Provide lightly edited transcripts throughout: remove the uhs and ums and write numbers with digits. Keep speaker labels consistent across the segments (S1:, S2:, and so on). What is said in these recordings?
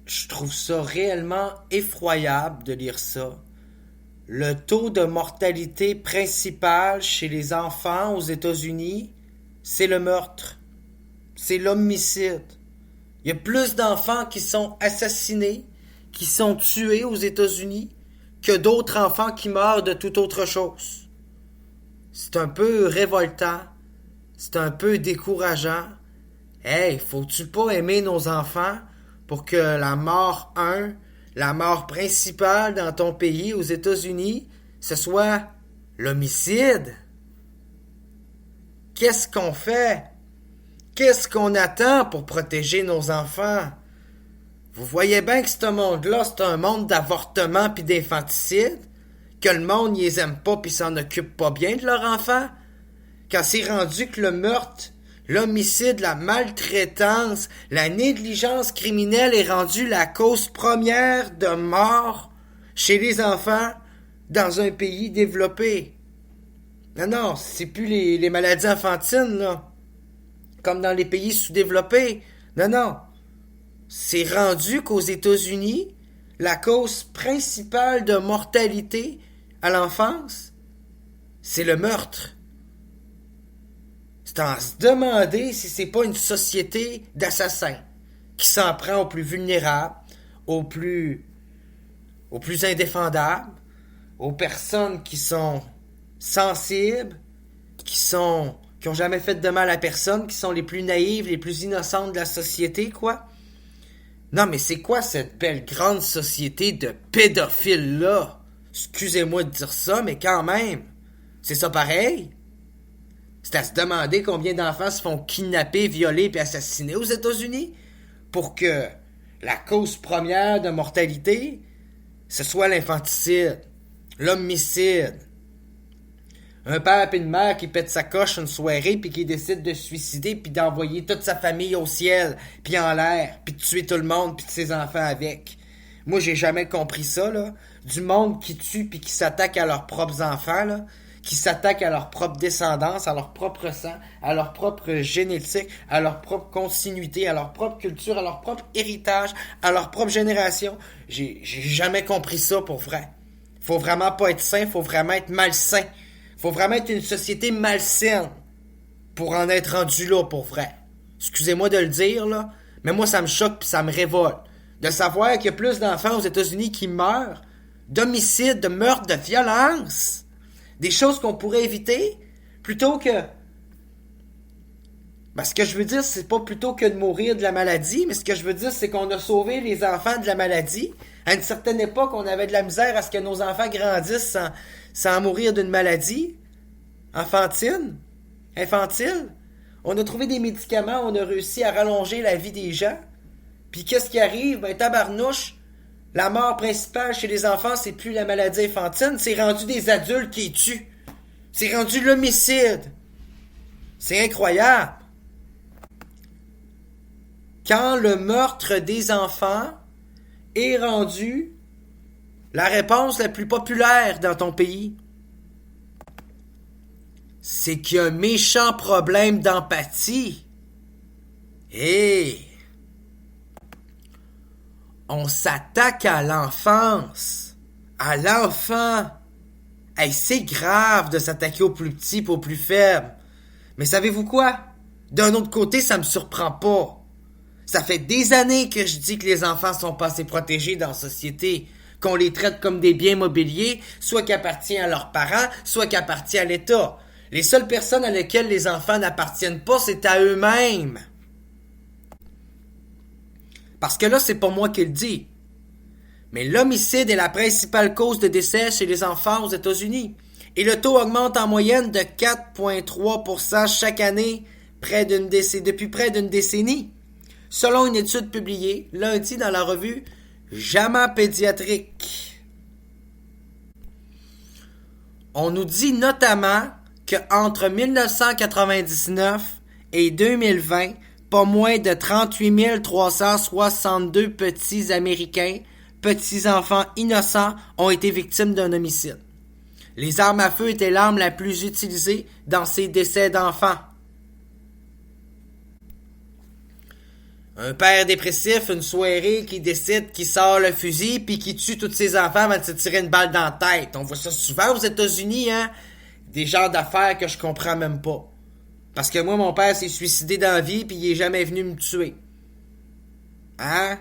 S1: Je trouve ça réellement effroyable de lire ça. Le taux de mortalité principal chez les enfants aux États-Unis, c'est le meurtre. C'est l'homicide. Il y a plus d'enfants qui sont assassinés, qui sont tués aux États-Unis, que d'autres enfants qui meurent de toute autre chose. C'est un peu révoltant. C'est un peu décourageant. Hey, faut-tu pas aimer nos enfants pour que la mort principale dans ton pays, aux États-Unis, ce soit l'homicide? Qu'est-ce qu'on fait? Qu'est-ce qu'on attend pour protéger nos enfants? Vous voyez bien que ce monde-là, c'est un monde d'avortement pis d'infanticide? Que le monde, ils les aime pas pis s'en occupe pas bien de leurs enfants? Quand c'est rendu que le meurtre, l'homicide, la maltraitance, la négligence criminelle est rendue la cause première de mort chez les enfants dans un pays développé. Non, non, c'est plus les maladies enfantines, là. Comme dans les pays sous-développés. Non, non. C'est rendu qu'aux États-Unis, la cause principale de mortalité à l'enfance, c'est le meurtre. C'est à se demander si c'est pas une société d'assassins qui s'en prend aux plus vulnérables, aux plus indéfendables, aux personnes qui sont sensibles, qui ont jamais fait de mal à personne, qui sont les plus naïves, les plus innocentes de la société, quoi. Non, mais c'est quoi cette belle grande société de pédophiles-là? Excusez-moi de dire ça, mais quand même. C'est ça pareil? C'est à se demander combien d'enfants se font kidnapper, violer et assassiner aux États-Unis pour que la cause première de mortalité, ce soit l'infanticide, l'homicide. Un père et une mère qui pète sa coche une soirée puis qui décide de se suicider puis d'envoyer toute sa famille au ciel puis en l'air puis de tuer tout le monde puis de ses enfants avec. Moi, j'ai jamais compris ça, là. Du monde qui tue puis qui s'attaque à leurs propres enfants, là. Qui s'attaquent à leur propre descendance, à leur propre sang, à leur propre génétique, à leur propre continuité, à leur propre culture, à leur propre héritage, à leur propre génération. J'ai jamais compris ça pour vrai. Faut vraiment pas être sain, faut vraiment être malsain. Faut vraiment être une société malsaine pour en être rendu là pour vrai. Excusez-moi de le dire, là, mais moi ça me choque pis ça me révolte. De savoir qu'il y a plus d'enfants aux États-Unis qui meurent d'homicide, de meurtre, de violence. Des choses qu'on pourrait éviter plutôt que... Ben, ce que je veux dire, c'est pas plutôt que de mourir de la maladie, mais ce que je veux dire, c'est qu'on a sauvé les enfants de la maladie. À une certaine époque, on avait de la misère à ce que nos enfants grandissent sans mourir d'une maladie infantile. On a trouvé des médicaments, on a réussi à rallonger la vie des gens. Puis qu'est-ce qui arrive? Ben, tabarnouche, la mort principale chez les enfants, c'est plus la maladie infantile, c'est rendu des adultes qui tuent. C'est rendu l'homicide. C'est incroyable. Quand le meurtre des enfants est rendu la réponse la plus populaire dans ton pays, c'est qu'il y a un méchant problème d'empathie. On s'attaque à l'enfance. À l'enfant. Hey, c'est grave de s'attaquer aux plus petits et aux plus faibles. Mais savez-vous quoi? D'un autre côté, ça me surprend pas. Ça fait des années que je dis que les enfants sont pas assez protégés dans la société, qu'on les traite comme des biens mobiliers, soit qui appartiennent à leurs parents, soit qui appartiennent à l'État. Les seules personnes à lesquelles les enfants n'appartiennent pas, c'est à eux-mêmes. Parce que là, c'est pas moi qui le dis. Mais l'homicide est la principale cause de décès chez les enfants aux États-Unis. Et le taux augmente en moyenne de 4,3% chaque année depuis près d'une décennie. Selon une étude publiée lundi dans la revue JAMA Pédiatrique. On nous dit notamment qu'entre 1999 et 2020, pas moins de 38 362 petits Américains, petits-enfants innocents, ont été victimes d'un homicide. Les armes à feu étaient l'arme la plus utilisée dans ces décès d'enfants. Un père dépressif, une soirée qui décide qu'il sort le fusil puis qui tue tous ses enfants avant de se tirer une balle dans la tête. On voit ça souvent aux États-Unis, hein? Des genres d'affaires que je comprends même pas. Parce que moi, mon père s'est suicidé dans la vie puis il est jamais venu me tuer. Hein?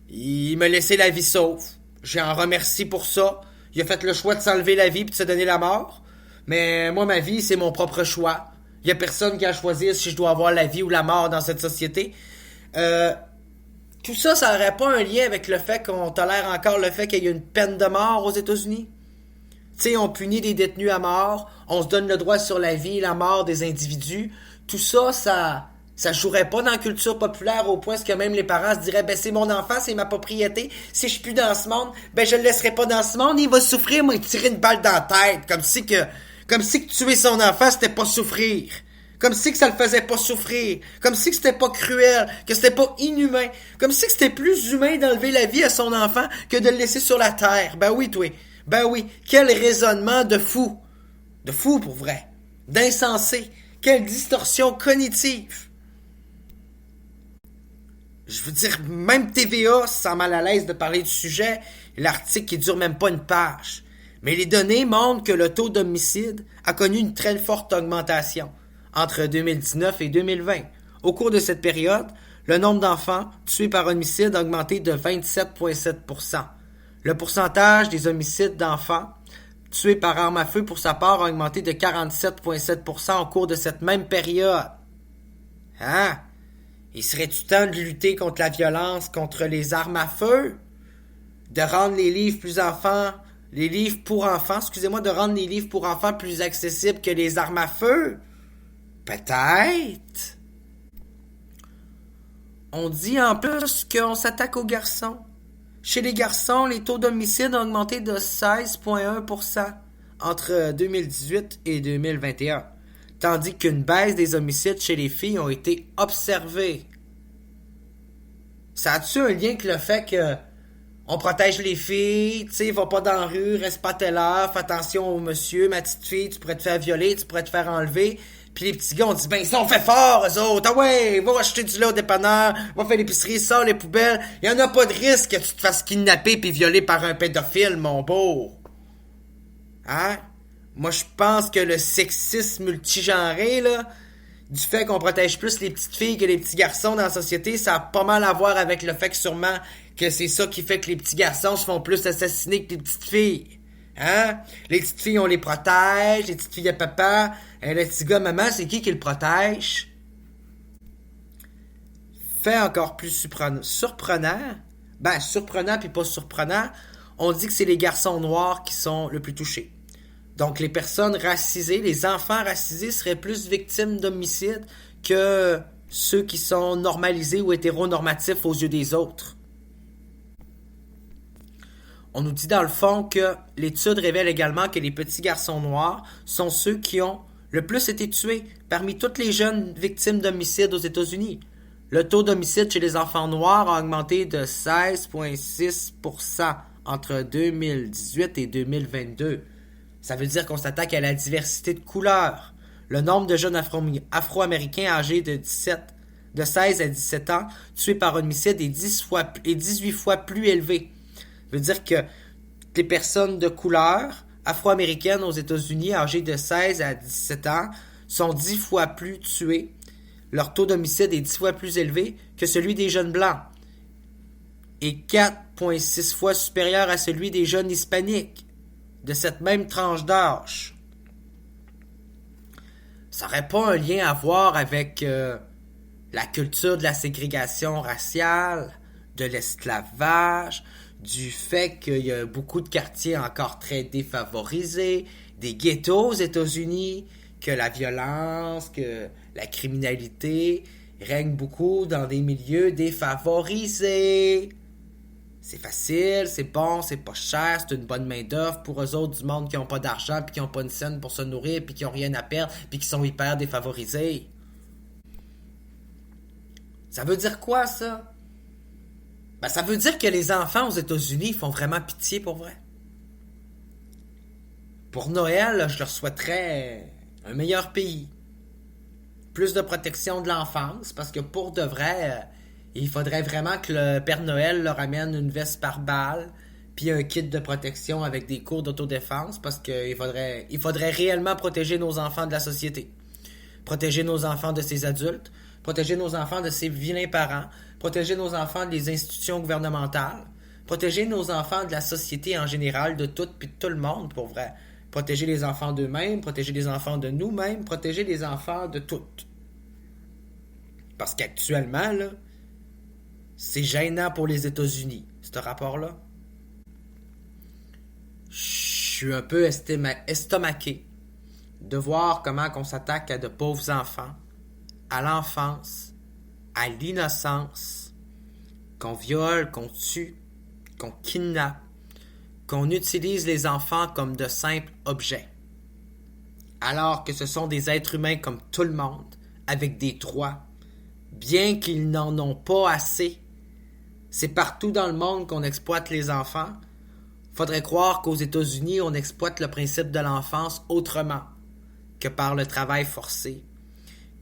S1: Il m'a laissé la vie sauve. J'en remercie pour ça. Il a fait le choix de s'enlever la vie puis de se donner la mort. Mais moi, ma vie, c'est mon propre choix. Il y a personne qui a à choisir si je dois avoir la vie ou la mort dans cette société. Tout ça, ça aurait pas un lien avec le fait qu'on tolère encore le fait qu'il y a une peine de mort aux États-Unis? Tu sais, on punit des détenus à mort, on se donne le droit sur la vie et la mort des individus. Tout ça, ça jouerait pas dans la culture populaire au point que même les parents se diraient, ben c'est mon enfant, c'est ma propriété. Si je suis plus dans ce monde, ben je le laisserai pas dans ce monde, il va souffrir, moi, il tirer une balle dans la tête. Comme si que tuer son enfant, c'était pas souffrir. Comme si que ça le faisait pas souffrir. Comme si que c'était pas cruel. Que c'était pas inhumain. Comme si que c'était plus humain d'enlever la vie à son enfant que de le laisser sur la terre. Ben oui, toi. Ben oui. Quel raisonnement de fou. De fou, pour vrai. D'insensé. Quelle distorsion cognitive. Je veux dire, même TVA se sent mal à l'aise de parler du sujet. L'article qui dure même pas une page. Mais les données montrent que le taux d'homicide a connu une très forte augmentation entre 2019 et 2020. Au cours de cette période, le nombre d'enfants tués par homicide a augmenté de 27,7%. Le pourcentage des homicides d'enfants tués par arme à feu pour sa part a augmenté de 47,7% au cours de cette même période. Hein? Il serait-tu temps de lutter contre la violence, contre les armes à feu? De rendre les livres de rendre les livres pour enfants plus accessibles que les armes à feu? Peut-être. On dit en plus qu'on s'attaque aux garçons. Chez les garçons, les taux d'homicide ont augmenté de 16,1% entre 2018 et 2021, tandis qu'une baisse des homicides chez les filles ont été observées. Ça a-tu un lien avec le fait que on protège les filles, tu sais, va pas dans la rue, reste pas à telle heure, fais attention au monsieur, ma petite fille, tu pourrais te faire violer, tu pourrais te faire enlever. Puis les petits gars, on dit, ben ça, on fait fort, eux autres. Ah ouais, va acheter du lait au dépanneur, va faire l'épicerie, sors les poubelles. Y en a pas de risque que tu te fasses kidnapper puis violer par un pédophile, mon beau. Hein? Moi, je pense que le sexisme multigenré, là, du fait qu'on protège plus les petites filles que les petits garçons dans la société, ça a pas mal à voir avec le fait que sûrement que c'est ça qui fait que les petits garçons se font plus assassiner que les petites filles. Hein? Les petites filles, on les protège, les petites filles à papa. Le petit gars, maman, c'est qui le protège? Fait encore plus surprenant. Ben, surprenant puis pas surprenant. On dit que c'est les garçons noirs qui sont le plus touchés. Donc, les personnes racisées, les enfants racisés seraient plus victimes d'homicides que ceux qui sont normalisés ou hétéronormatifs aux yeux des autres. On nous dit dans le fond que l'étude révèle également que les petits garçons noirs sont ceux qui ont le plus été tués parmi toutes les jeunes victimes d'homicides aux États-Unis. Le taux d'homicide chez les enfants noirs a augmenté de 16,6% entre 2018 et 2022. Ça veut dire qu'on s'attaque à la diversité de couleurs. Le nombre de jeunes afro-américains âgés de 16 à 17 ans tués par homicide est 18 fois plus élevé. Ça veut dire que les personnes de couleur afro-américaines aux États-Unis âgées de 16 à 17 ans sont 10 fois plus tuées. Leur taux d'homicide est 10 fois plus élevé que celui des jeunes blancs et 4,6 fois supérieur à celui des jeunes hispaniques de cette même tranche d'âge. Ça n'aurait pas un lien à voir avec la culture de la ségrégation raciale, de l'esclavage, du fait qu'il y a beaucoup de quartiers encore très défavorisés, des ghettos aux États-Unis, que la violence, que la criminalité règne beaucoup dans des milieux défavorisés. C'est facile, c'est bon, c'est pas cher, c'est une bonne main-d'œuvre pour eux autres du monde qui n'ont pas d'argent, puis qui n'ont pas une scène pour se nourrir, puis qui n'ont rien à perdre, puis qui sont hyper défavorisés. Ça veut dire quoi, ça? Ben, ça veut dire que les enfants aux États-Unis font vraiment pitié pour vrai. Pour Noël, là, je leur souhaiterais un meilleur pays. Plus de protection de l'enfance, parce que pour de vrai, Et il faudrait vraiment que le Père Noël leur amène une veste par balle, puis un kit de protection avec des cours d'autodéfense, parce qu'il faudrait réellement protéger nos enfants de la société. Protéger nos enfants de ces adultes, protéger nos enfants de ces vilains parents, protéger nos enfants des institutions gouvernementales, protéger nos enfants de la société en général, de tout puis de tout le monde, pour vrai. Protéger les enfants d'eux-mêmes, protéger les enfants de nous-mêmes, protéger les enfants de toutes. Parce qu'actuellement, là, c'est gênant pour les États-Unis, ce rapport-là. Je suis un peu estomaqué de voir comment on s'attaque à de pauvres enfants, à l'enfance, à l'innocence, qu'on viole, qu'on tue, qu'on kidnappe, qu'on utilise les enfants comme de simples objets, alors que ce sont des êtres humains comme tout le monde, avec des droits, bien qu'ils n'en ont pas assez. C'est partout dans le monde qu'on exploite les enfants. Faudrait croire qu'aux États-Unis, on exploite le principe de l'enfance autrement que par le travail forcé,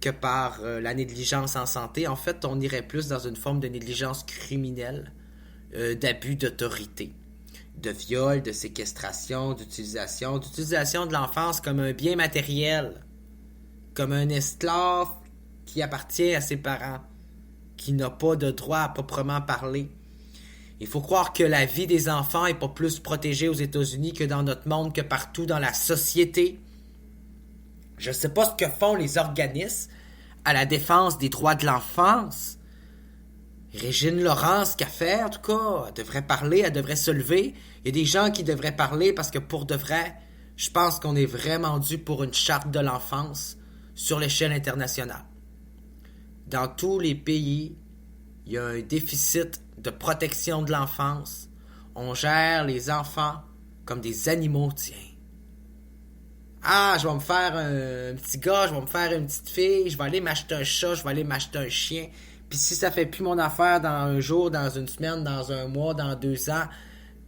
S1: que par la négligence en santé. En fait, on irait plus dans une forme de négligence criminelle, d'abus d'autorité, de viol, de séquestration, d'utilisation de l'enfance comme un bien matériel, comme un esclave qui appartient à ses parents, qui n'a pas de droit à proprement parler. Il faut croire que la vie des enfants n'est pas plus protégée aux États-Unis que dans notre monde, que partout dans la société. Je ne sais pas ce que font les organismes à la défense des droits de l'enfance. Régine Laurence, qu'a fait, en tout cas, elle devrait parler, elle devrait se lever. Il y a des gens qui devraient parler parce que pour de vrai, je pense qu'on est vraiment dû pour une charte de l'enfance sur l'échelle internationale. Dans tous les pays, il y a un déficit de protection de l'enfance. On gère les enfants comme des animaux, tiens. Ah, je vais me faire un petit gars, je vais me faire une petite fille, je vais aller m'acheter un chat, je vais aller m'acheter un chien. Puis si ça fait plus mon affaire dans un jour, dans une semaine, dans un mois, dans 2 ans,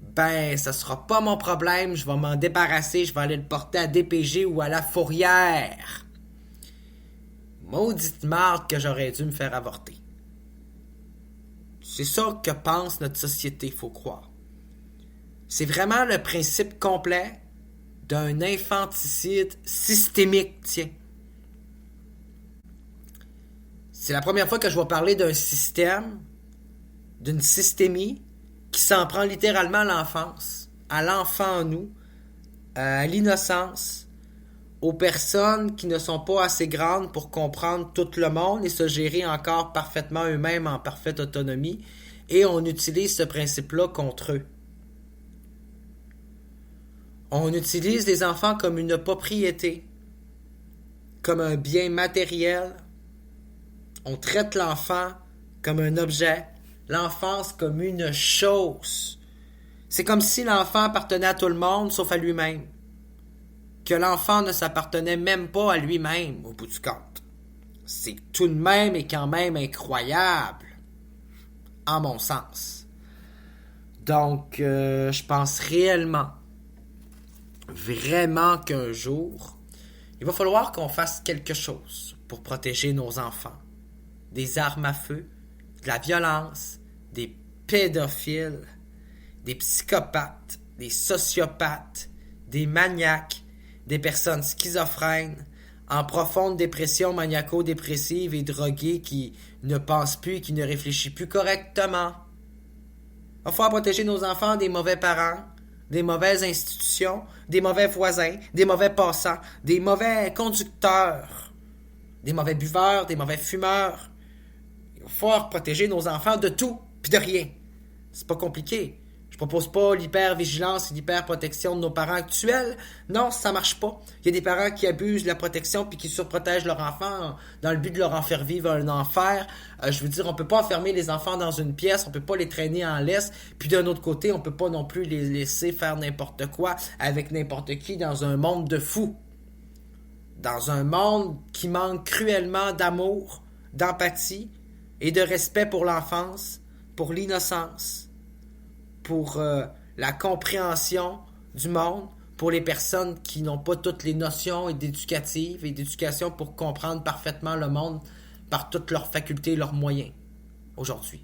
S1: ben, ça sera pas mon problème, je vais m'en débarrasser, je vais aller le porter à DPG ou à la fourrière. Maudite marde que j'aurais dû me faire avorter. C'est ça que pense notre société, faut croire. C'est vraiment le principe complet d'un infanticide systémique, tiens. C'est la première fois que je vais parler d'un système, d'une systémie, qui s'en prend littéralement à l'enfance, à l'enfant en nous, à l'innocence, aux personnes qui ne sont pas assez grandes pour comprendre tout le monde et se gérer encore parfaitement eux-mêmes en parfaite autonomie, et on utilise ce principe-là contre eux. On utilise les enfants comme une propriété, comme un bien matériel. On traite l'enfant comme un objet, l'enfance comme une chose. C'est comme si l'enfant appartenait à tout le monde sauf à lui-même. Que l'enfant ne s'appartenait même pas à lui-même au bout du compte. C'est tout de même et quand même incroyable, en mon sens. Donc, je pense vraiment qu'un jour, il va falloir qu'on fasse quelque chose pour protéger nos enfants. Des armes à feu, de la violence, des pédophiles, des psychopathes, des sociopathes, des maniaques, des personnes schizophrènes, en profonde dépression maniaco-dépressive et droguées qui ne pensent plus et qui ne réfléchissent plus correctement. Il va falloir protéger nos enfants des mauvais parents, des mauvaises institutions, des mauvais voisins, des mauvais passants, des mauvais conducteurs, des mauvais buveurs, des mauvais fumeurs. Il va falloir protéger nos enfants de tout puis de rien. C'est pas compliqué. Je propose pas l'hypervigilance et l'hyperprotection de nos parents actuels. Non, ça marche pas. Il y a des parents qui abusent de la protection puis qui surprotègent leurs enfants dans le but de leur en faire vivre un enfer. Je veux dire, on peut pas enfermer les enfants dans une pièce, on peut pas les traîner en laisse, puis d'un autre côté, on peut pas non plus les laisser faire n'importe quoi avec n'importe qui dans un monde de fous. Dans un monde qui manque cruellement d'amour, d'empathie et de respect pour l'enfance, pour l'innocence, pour la compréhension du monde, pour les personnes qui n'ont pas toutes les notions d'éducation pour comprendre parfaitement le monde par toutes leurs facultés et leurs moyens. aujourd'hui.